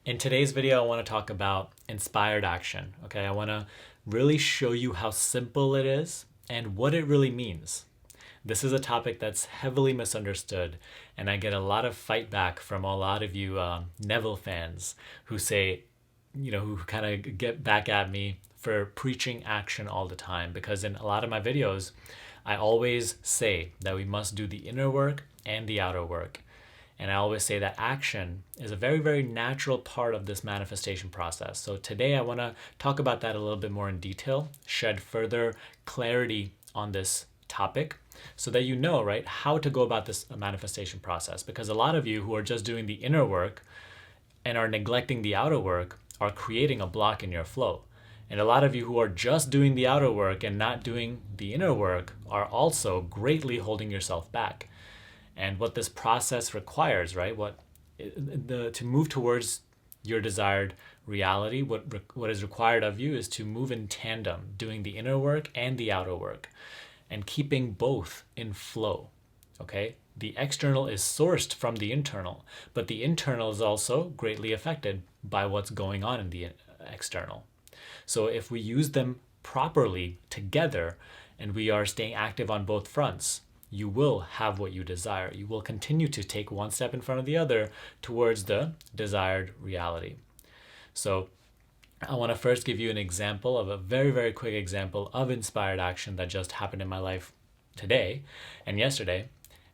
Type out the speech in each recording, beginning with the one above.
In today's video, I want to talk about inspired action. Okay, I want to really show you how simple it is and what it really means. This is a topic that's heavily misunderstood, and I get a lot of fight back from a lot of you Neville fans who say, who kind of get back at me for preaching action all the time. Because in a lot of my videos, I always say that we must do the inner work and the outer work. And I always say that action is a very, very natural part of this manifestation process. So today I want to talk about that a little bit more in detail, shed further clarity on this topic so that you know, right, how to go about this manifestation process. Because a lot of you who are just doing the inner work and are neglecting the outer work are creating a block in your flow. And a lot of you who are just doing the outer work and not doing the inner work are also greatly holding yourself back. And what this process requires, right? To move towards your desired reality, what is required of you is to move in tandem, doing the inner work and the outer work, and keeping both in flow. Okay? The external is sourced from the internal, but the internal is also greatly affected by what's going on in the external. So if we use them properly together and we are staying active on both fronts, you will have what you desire. You will continue to take one step in front of the other towards the desired reality. So I want to first give you an example of a very, very quick example of inspired action that just happened in my life today and yesterday.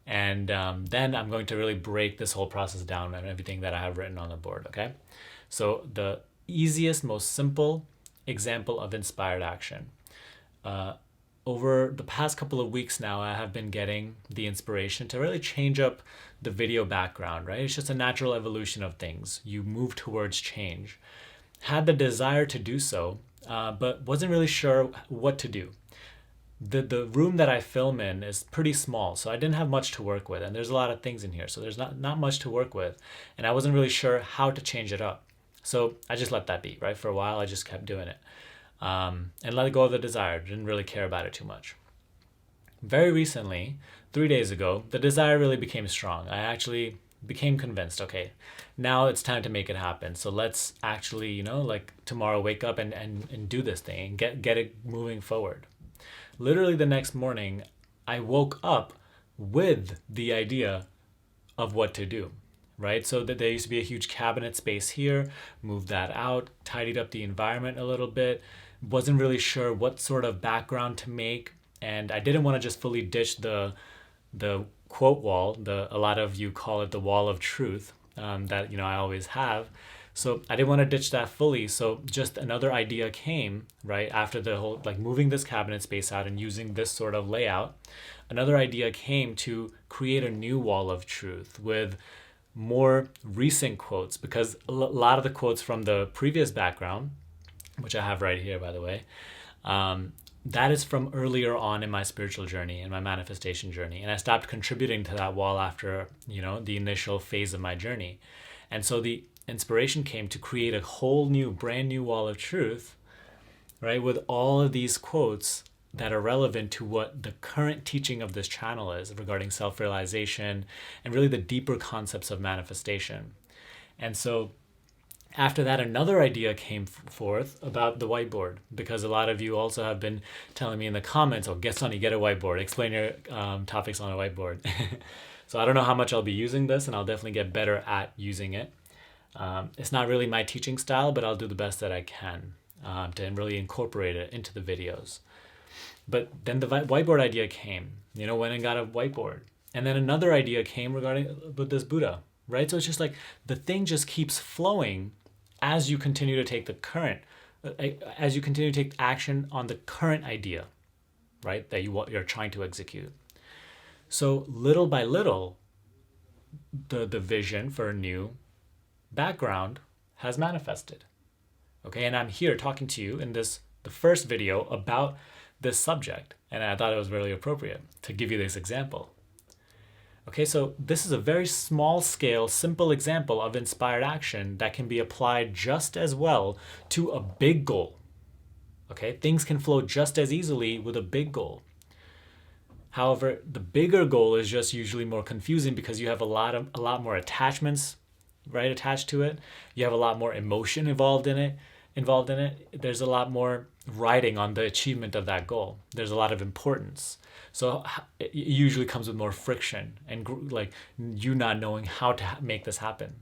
And then I'm going to really break this whole process down and everything that I have written on the board, okay? So the easiest, most simple example of inspired action. Over the past couple of weeks now, I have been getting the inspiration to really change up the video background, right? It's just a natural evolution of things. You move towards change. Had the desire to do so, but wasn't really sure what to do. The room that I film in is pretty small, so I didn't have much to work with. And there's a lot of things in here, so there's not much to work with. And I wasn't really sure how to change it up. So I just let that be, right? For a while, I just kept doing it. And let go of the desire. Didn't really care about it too much. Very recently, 3 days ago, the desire really became strong. I actually became convinced, okay, now it's time to make it happen. So let's actually, tomorrow wake up and do this thing and get it moving forward. Literally the next morning, I woke up with the idea of what to do. Right? So that there used to be a huge cabinet space here, moved that out, tidied up the environment a little bit, wasn't really sure what sort of background to make, and I didn't want to just fully ditch the quote wall, a lot of you call it the wall of truth, that I always have. So I didn't want to ditch that fully. So just another idea came, right, after the whole moving this cabinet space out and using this sort of layout. Another idea came to create a new wall of truth with more recent quotes, because a lot of the quotes from the previous background, which I have right here, by the way, that is from earlier on in my spiritual journey and my manifestation journey. And I stopped contributing to that wall after, the initial phase of my journey. And so the inspiration came to create a whole new, brand new wall of truth, right, with all of these quotes that are relevant to what the current teaching of this channel is regarding self-realization and really the deeper concepts of manifestation. And so after that, another idea came forth about the whiteboard, because a lot of you also have been telling me in the comments, Sonny, get a whiteboard, explain your topics on a whiteboard. So I don't know how much I'll be using this, and I'll definitely get better at using it. It's not really my teaching style, but I'll do the best that I can to really incorporate it into the videos. But then the whiteboard idea came, went and got a whiteboard. And then another idea came with this Buddha, right? So it's just like the thing just keeps flowing as you continue to take as you continue to take action on the current idea, right? That you're trying to execute. So little by little, the vision for a new background has manifested. Okay, and I'm here talking to you in the first video about this subject, and I thought it was really appropriate to give you this example. Okay, so this is a very small scale, simple example of inspired action that can be applied just as well to a big goal. Okay, things can flow just as easily with a big goal. However, the bigger goal is just usually more confusing because you have a lot more attachments right, attached to it. You have a lot more emotion involved in it. There's a lot more riding on the achievement of that goal. There's a lot of importance. So it usually comes with more friction and like you not knowing how to make this happen.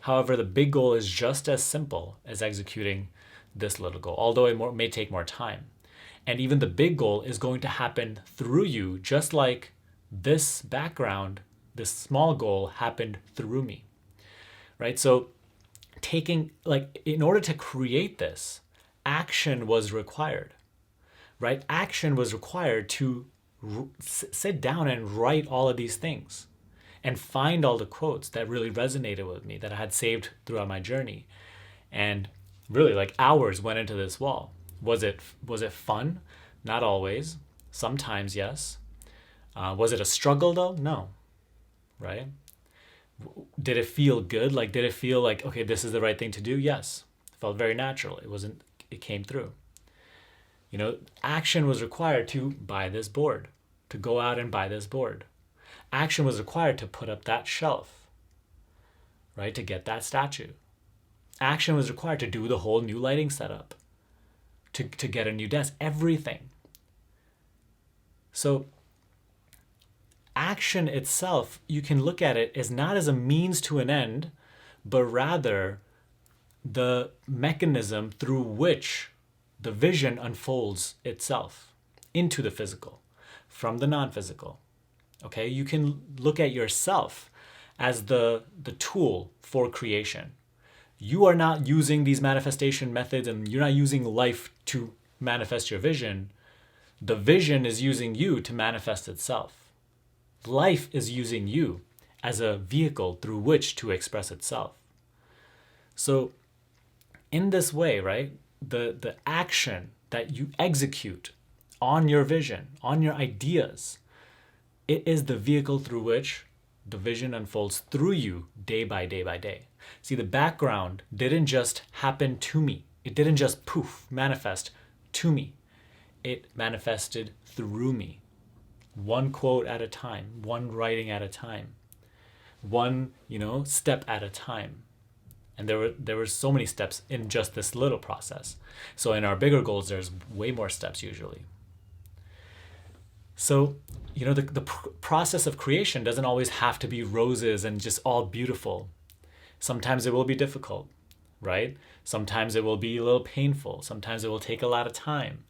However, the big goal is just as simple as executing this little goal, although it may take more time. And even the big goal is going to happen through you, just like this background, this small goal happened through me, right? So in order to create this, action was required, right? Action was required to sit down and write all of these things and find all the quotes that really resonated with me that I had saved throughout my journey. And really, like, hours went into this wall. Was it fun? Not always. Sometimes, yes. Was it a struggle though? No. Right? Did it feel good? Like, did it feel like, okay, this is the right thing to do? Yes. It felt very natural. It came through. Action was required to buy this board, to go out and buy this board. Action was required to put up that shelf, right? To get that statue. Action was required to do the whole new lighting setup, to get a new desk, everything. So action itself, you can look at it as not as a means to an end, but rather the mechanism through which the vision unfolds itself into the physical from the non-physical. Okay, you can look at yourself as the tool for creation. You are not using these manifestation methods and you're not using life to manifest your vision. The vision is using you to manifest itself. Life is using you as a vehicle through which to express itself. So in this way, right, the action that you execute on your vision, on your ideas, it is the vehicle through which the vision unfolds through you day by day by day. See, the background didn't just happen to me. It didn't just poof, manifest to me. It manifested through me. One quote at a time, one writing at a time, one, step at a time. And there were so many steps in just this little process. So in our bigger goals, there's way more steps usually. So, the process of creation doesn't always have to be roses and just all beautiful. Sometimes it will be difficult, right? Sometimes it will be a little painful. Sometimes it will take a lot of time.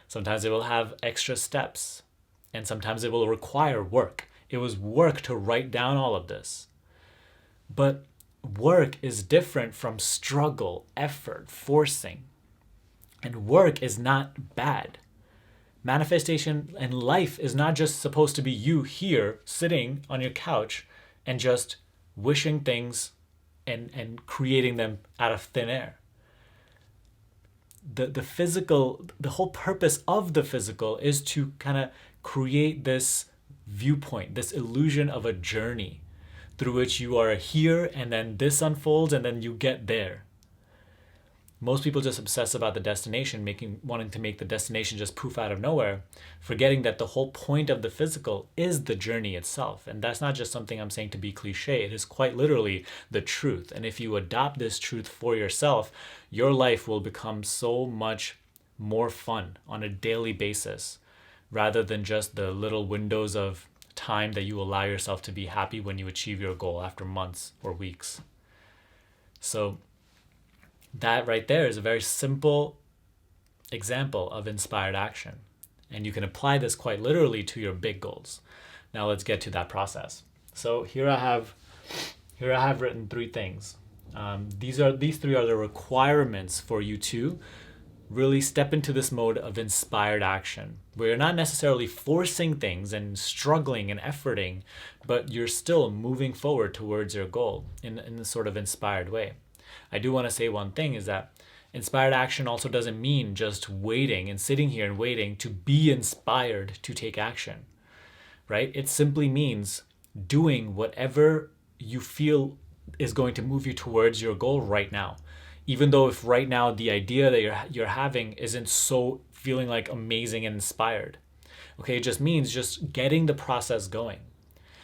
Sometimes it will have extra steps. And sometimes it will require work. It was work to write down all of this. But work is different from struggle, effort, forcing. And work is not bad. Manifestation and life is not just supposed to be you here sitting on your couch and just wishing things and creating them out of thin air. The physical, the whole purpose of the physical is to kind of create this viewpoint, this illusion of a journey through which you are here and then this unfolds and then you get there. Most people just obsess about the destination, wanting to make the destination just poof out of nowhere, forgetting that the whole point of the physical is the journey itself. And that's not just something I'm saying to be cliche. It is quite literally the truth. And if you adopt this truth for yourself, your life will become so much more fun on a daily basis, rather than just the little windows of time that you allow yourself to be happy when you achieve your goal after months or weeks. So that right there is a very simple example of inspired action. And you can apply this quite literally to your big goals. Now let's get to that process. So here I have written 3 things. These 3 are the requirements for you to really step into this mode of inspired action, where you're not necessarily forcing things and struggling and efforting, but you're still moving forward towards your goal in a sort of inspired way. I do want to say one thing is that inspired action also doesn't mean just waiting and sitting here and waiting to be inspired to take action, right? It simply means doing whatever you feel is going to move you towards your goal right now. Even though if right now the idea that you're having isn't so feeling like amazing and inspired. Okay, it just means just getting the process going.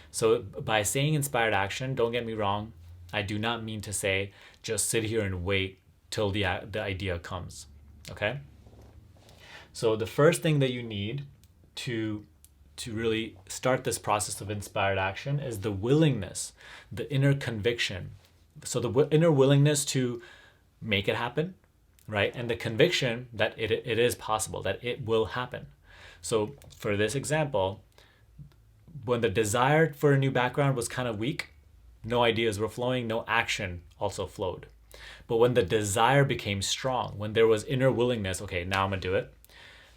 So by saying inspired action, don't get me wrong, I do not mean to say just sit here and wait till the idea comes. Okay? So the first thing that you need to really start this process of inspired action is the willingness, the inner conviction. So the inner willingness to make it happen, right? And the conviction that it is possible, that it will happen. So for this example, when the desire for a new background was kind of weak, no ideas were flowing, no action also flowed. But when the desire became strong, when there was inner willingness, okay, now I'm gonna do it,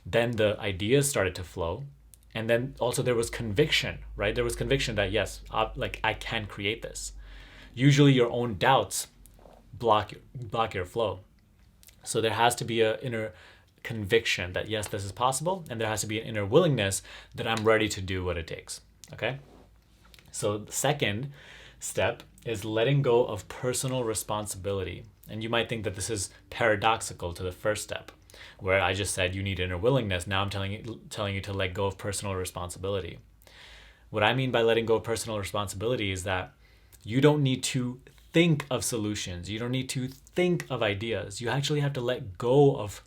then the ideas started to flow. And then also there was conviction, right? There was conviction that yes, I can create this. Usually your own doubts block your flow. So there has to be an inner conviction that yes, this is possible, and there has to be an inner willingness that I'm ready to do what it takes. Okay? So the second step is letting go of personal responsibility. And you might think that this is paradoxical to the first step, where I just said you need inner willingness. Now I'm telling you to let go of personal responsibility. What I mean by letting go of personal responsibility is that you don't need to think of solutions. You don't need to think of ideas. You actually have to let go of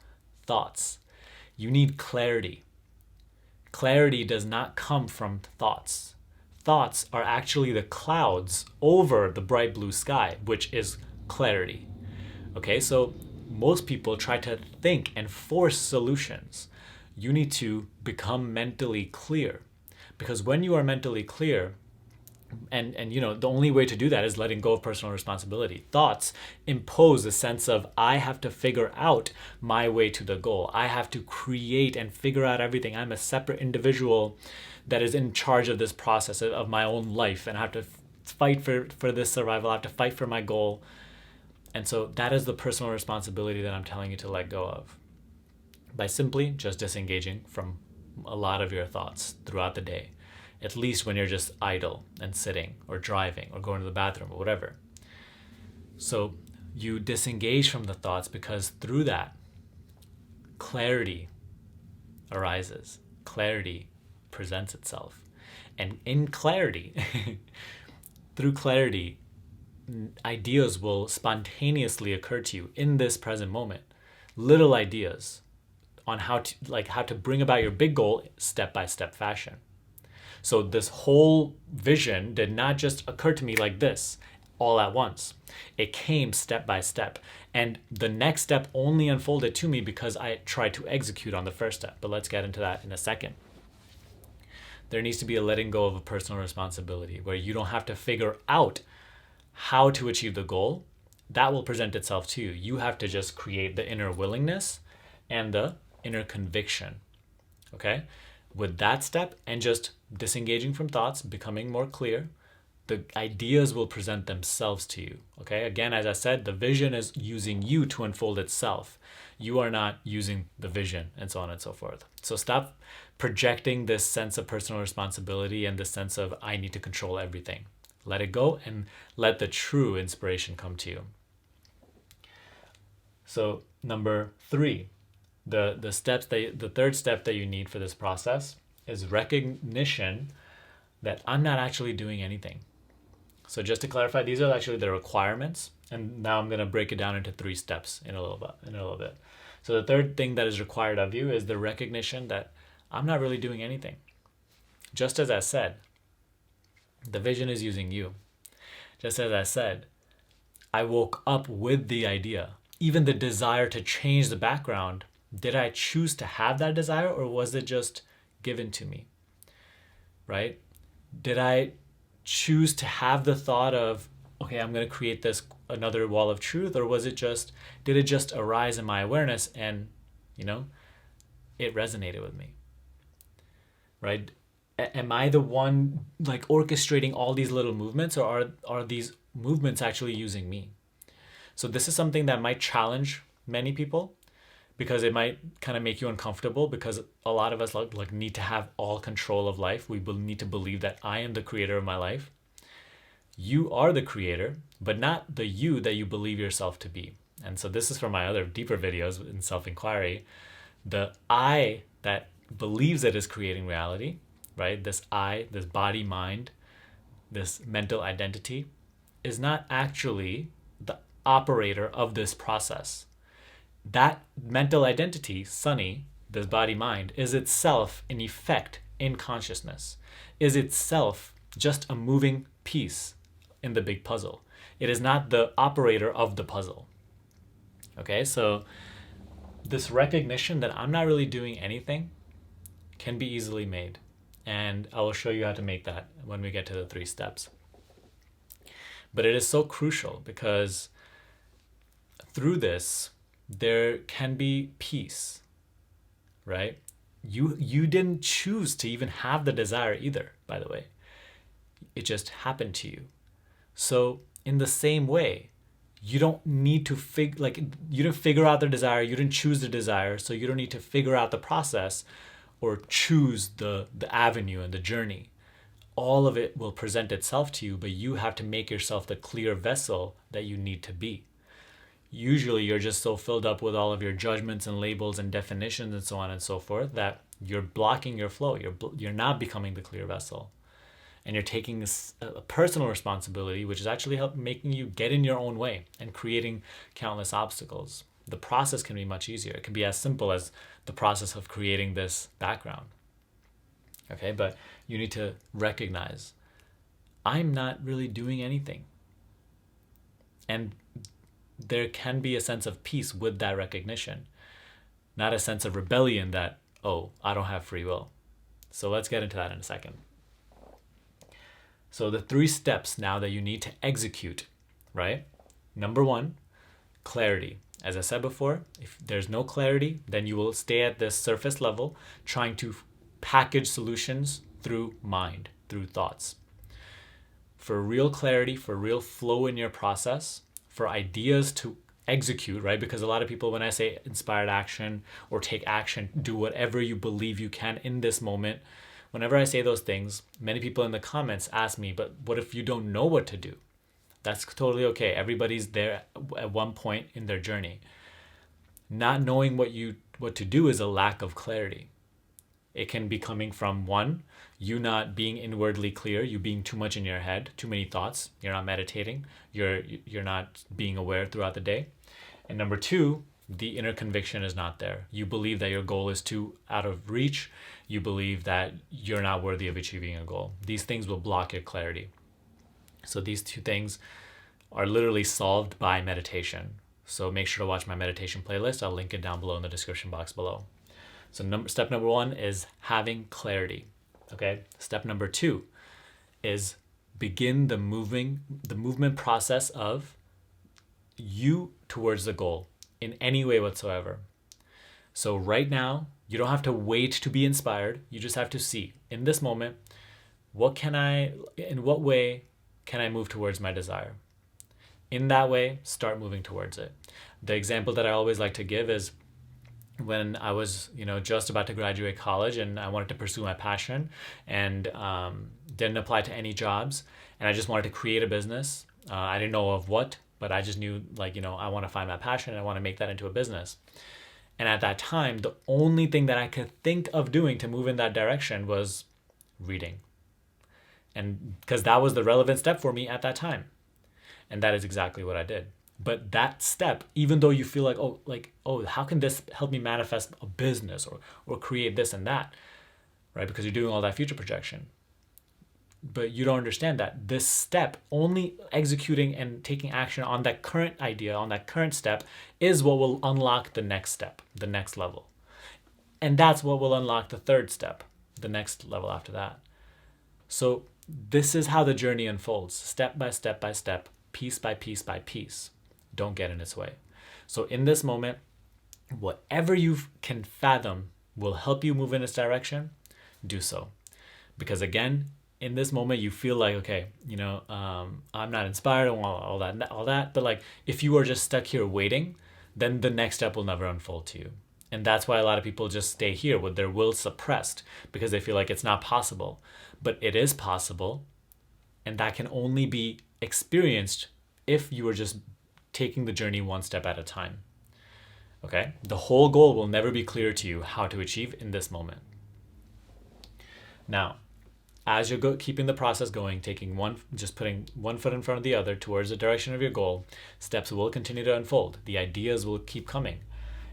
thoughts. You need clarity. Clarity does not come from thoughts. Thoughts are actually the clouds over the bright blue sky, which is clarity. Okay, so most people try to think and force solutions. You need to become mentally clear, because when you are mentally clear, and the only way to do that is letting go of personal responsibility. Thoughts impose a sense of I have to figure out my way to the goal. I have to create and figure out everything. I'm a separate individual that is in charge of this process of my own life, and I have to fight for this survival. I have to fight for my goal. And so that is the personal responsibility that I'm telling you to let go of, by simply just disengaging from a lot of your thoughts throughout the day, at least when you're just idle and sitting or driving or going to the bathroom or whatever. So you disengage from the thoughts, because through that, clarity arises. Clarity presents itself. And in clarity, through clarity, ideas will spontaneously occur to you in this present moment. Little ideas on how to bring about your big goal step-by-step fashion. So this whole vision did not just occur to me like this all at once. It came step by step. And the next step only unfolded to me because I tried to execute on the first step. But let's get into that in a second. There needs to be a letting go of a personal responsibility where you don't have to figure out how to achieve the goal. That will present itself to you. You have to just create the inner willingness and the inner conviction. Okay? With that step and just disengaging from thoughts, becoming more clear, the ideas will present themselves to you. Okay? Again, as I said, the vision is using you to unfold itself. You are not using the vision, and so on and so forth. So stop projecting this sense of personal responsibility and this sense of I need to control everything. Let it go and let the true inspiration come to you. So number 3, the third step that you need for this process is recognition that I'm not actually doing anything. So just to clarify, these are actually the requirements, and now I'm going to break it down into 3 steps in a little bit. So the third thing that is required of you is the recognition that I'm not really doing anything. Just as I said, the vision is using you. Just as I said, I woke up with the idea, even the desire to change the background. Did I choose to have that desire, or was it just given to me? Right? Did I choose to have the thought of, okay, I'm going to create another wall of truth, or did it just arise in my awareness and, it resonated with me? Right? Am I the one orchestrating all these little movements, or are these movements actually using me? So this is something that might challenge many people, because it might kind of make you uncomfortable, because a lot of us need to have all control of life. We need to believe that I am the creator of my life. You are the creator, but not the you that you believe yourself to be. And so this is from my other deeper videos in self-inquiry. The I that believes it is creating reality, right? This I, this body, mind, this mental identity is not actually the operator of this process. That mental identity, Sunny, this body mind, is itself an effect in consciousness, is itself just a moving piece in the big puzzle. It is not the operator of the puzzle. Okay, so this recognition that I'm not really doing anything can be easily made. And I will show you how to make that when we get to the 3 steps. But it is so crucial because through this, there can be peace, right? You didn't choose to even have the desire either, by the way. It just happened to you. So in the same way, you don't need to you didn't figure out the desire, you didn't choose the desire, so you don't need to figure out the process or choose the avenue and the journey. All of it will present itself to you, but you have to make yourself the clear vessel that you need to be. Usually you're just so filled up with all of your judgments and labels and definitions and so on and so forth that you're blocking your flow. You're not becoming the clear vessel. And you're taking a personal responsibility, which is actually making you get in your own way and creating countless obstacles. The process can be much easier. It can be as simple as the process of creating this background. Okay, but you need to recognize, I'm not really doing anything. And there can be a sense of peace with that recognition, not a sense of rebellion that, oh, I don't have free will. So let's get into that in a second. So the 3 steps now that you need to execute, right? Number 1, clarity. As I said before, if there's no clarity, then you will stay at this surface level trying to package solutions through mind, through thoughts. For real clarity, for real flow in your process, for ideas to execute, right? Because a lot of people, when I say inspired action or take action, do whatever you believe you can in this moment. Whenever I say those things, many people in the comments ask me, but what if you don't know what to do? That's totally okay. Everybody's there at one point in their journey. Not knowing what to do is a lack of clarity. It can be coming from 1, you not being inwardly clear, you being too much in your head, too many thoughts, you're not meditating, you're not being aware throughout the day. And number 2, the inner conviction is not there. You believe that your goal is too out of reach. You believe that you're not worthy of achieving a goal. These things will block your clarity. So these 2 things are literally solved by meditation. So make sure to watch my meditation playlist. I'll link it down below in the description box below. So step number 1 is having clarity. Okay. Step number 2 is begin the movement process of you towards the goal in any way whatsoever. So right now, you don't have to wait to be inspired. You just have to see in this moment, in what way can I move towards my desire? In that way, start moving towards it. The example that I always like to give is when I was, just about to graduate college and I wanted to pursue my passion and didn't apply to any jobs. And I just wanted to create a business. I didn't know of what, but I just knew I want to find my passion and I want to make that into a business. And at that time, the only thing that I could think of doing to move in that direction was reading. And because that was the relevant step for me at that time. And that is exactly what I did. But that step, even though you feel like, how can this help me manifest a business or create this and that, right? Because you're doing all that future projection. But you don't understand that this step, only executing and taking action on that current idea, on that current step, is what will unlock the next step, the next level. And that's what will unlock the 3rd step, the next level after that. So this is how the journey unfolds, step by step by step, piece by piece by piece. Don't get in its way. So in this moment, whatever you can fathom will help you move in this direction, do so. Because again, in this moment, you feel like, okay, I'm not inspired, I want all that. But if you are just stuck here waiting, then the next step will never unfold to you. And that's why a lot of people just stay here with their will suppressed because they feel like it's not possible. But it is possible. And that can only be experienced if you are just taking the journey one step at a time. Okay? The whole goal will never be clear to you how to achieve in this moment. Now, as you're keeping the process going, just putting one foot in front of the other towards the direction of your goal, steps will continue to unfold. The ideas will keep coming.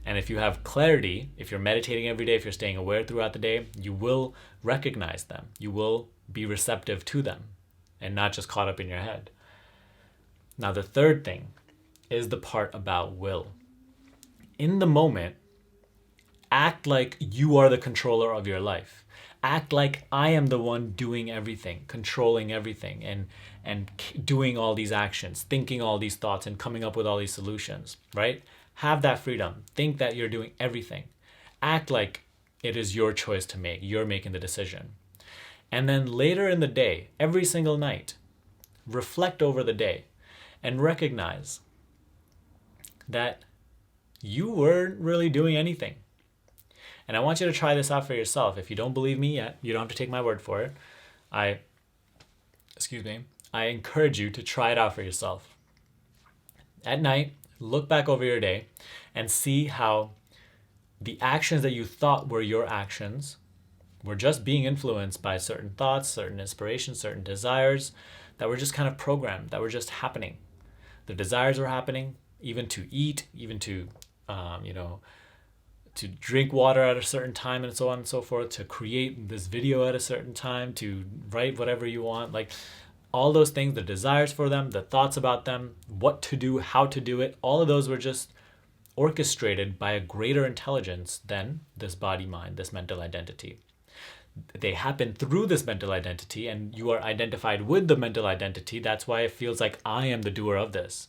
And if you have clarity, if you're meditating every day, if you're staying aware throughout the day, you will recognize them. You will be receptive to them and not just caught up in your head. Now, the third thing is the part about will. In the moment, act like you are the controller of your life. Act like I am the one doing everything, controlling everything, and doing all these actions, thinking all these thoughts, and coming up with all these solutions, right? Have that freedom. Think that you're doing everything. Act like it is your choice to make. You're making the decision. And then later in the day, every single night, reflect over the day and recognize that you weren't really doing anything. And I want you to try this out for yourself. If you don't believe me yet, you don't have to take my word for it. I encourage you to try it out for yourself. At night, look back over your day and see how the actions that you thought were your actions were just being influenced by certain thoughts, certain inspirations, certain desires that were just kind of programmed, that were just happening. The desires were happening, even to eat, even to, to drink water at a certain time and so on and so forth, to create this video at a certain time, to write whatever you want, like all those things, the desires for them, the thoughts about them, what to do, how to do it, all of those were just orchestrated by a greater intelligence than this body mind, this mental identity. They happen through this mental identity, and you are identified with the mental identity. That's why it feels like I am the doer of this.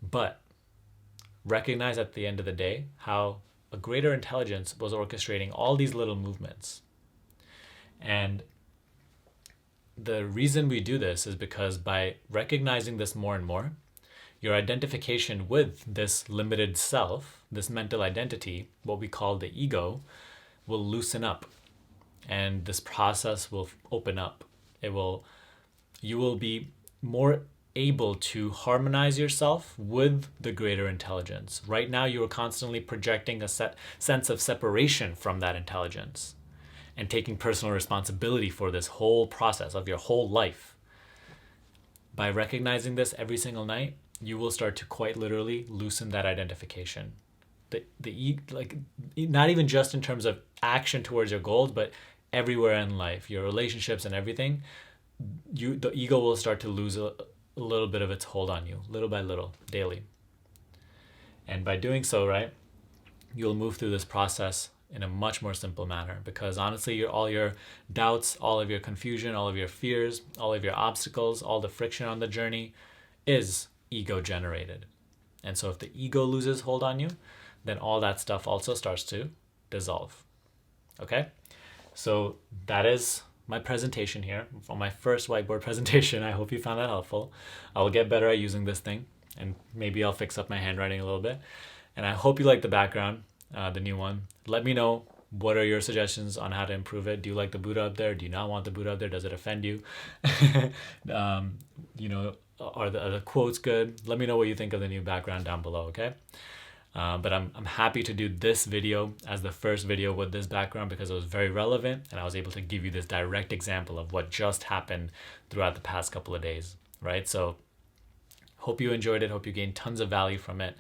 But recognize at the end of the day how a greater intelligence was orchestrating all these little movements. And the reason we do this is because by recognizing this more and more, your identification with this limited self, this mental identity, what we call the ego, will loosen up. And this process will open up. You will be more able to harmonize yourself with the greater intelligence. Right now, you are constantly projecting a sense of separation from that intelligence and taking personal responsibility for this whole process of your whole life. By recognizing this every single night, you will start to quite literally loosen that identification. Not even just in terms of action towards your goals, but everywhere in life, your relationships and everything, the ego will start to lose a little bit of its hold on you, little by little, daily. And by doing so, right, you'll move through this process in a much more simple manner, because honestly, all your doubts, all of your confusion, all of your fears, all of your obstacles, all the friction on the journey is ego generated. And so if the ego loses hold on you, then all that stuff also starts to dissolve. Okay? So that is my presentation here for my first whiteboard presentation. I hope you found that helpful. I will get better at using this thing, and maybe I'll fix up my handwriting a little bit. And I hope you like the background, the new one. Let me know, what are your suggestions on how to improve it? Do you like the Buddha up there? Do you not want the Buddha up there? Does it offend you? Are the quotes good? Let me know what you think of the new background down below, okay? But I'm happy to do this video as the first video with this background because it was very relevant, and I was able to give you this direct example of what just happened throughout the past couple of days, right? So hope you enjoyed it. Hope you gained tons of value from it.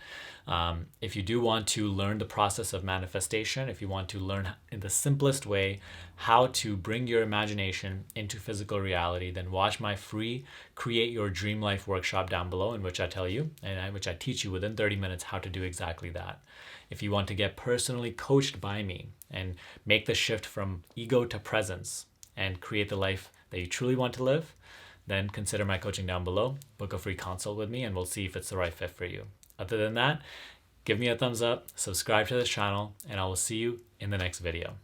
If you do want to learn the process of manifestation, if you want to learn in the simplest way how to bring your imagination into physical reality, then watch my free Create Your Dream Life workshop down below, in which I tell you, and which I teach you within 30 minutes how to do exactly that. If you want to get personally coached by me and make the shift from ego to presence and create the life that you truly want to live, then consider my coaching down below. Book a free consult with me and we'll see if it's the right fit for you. Other than that, give me a thumbs up, subscribe to this channel, and I will see you in the next video.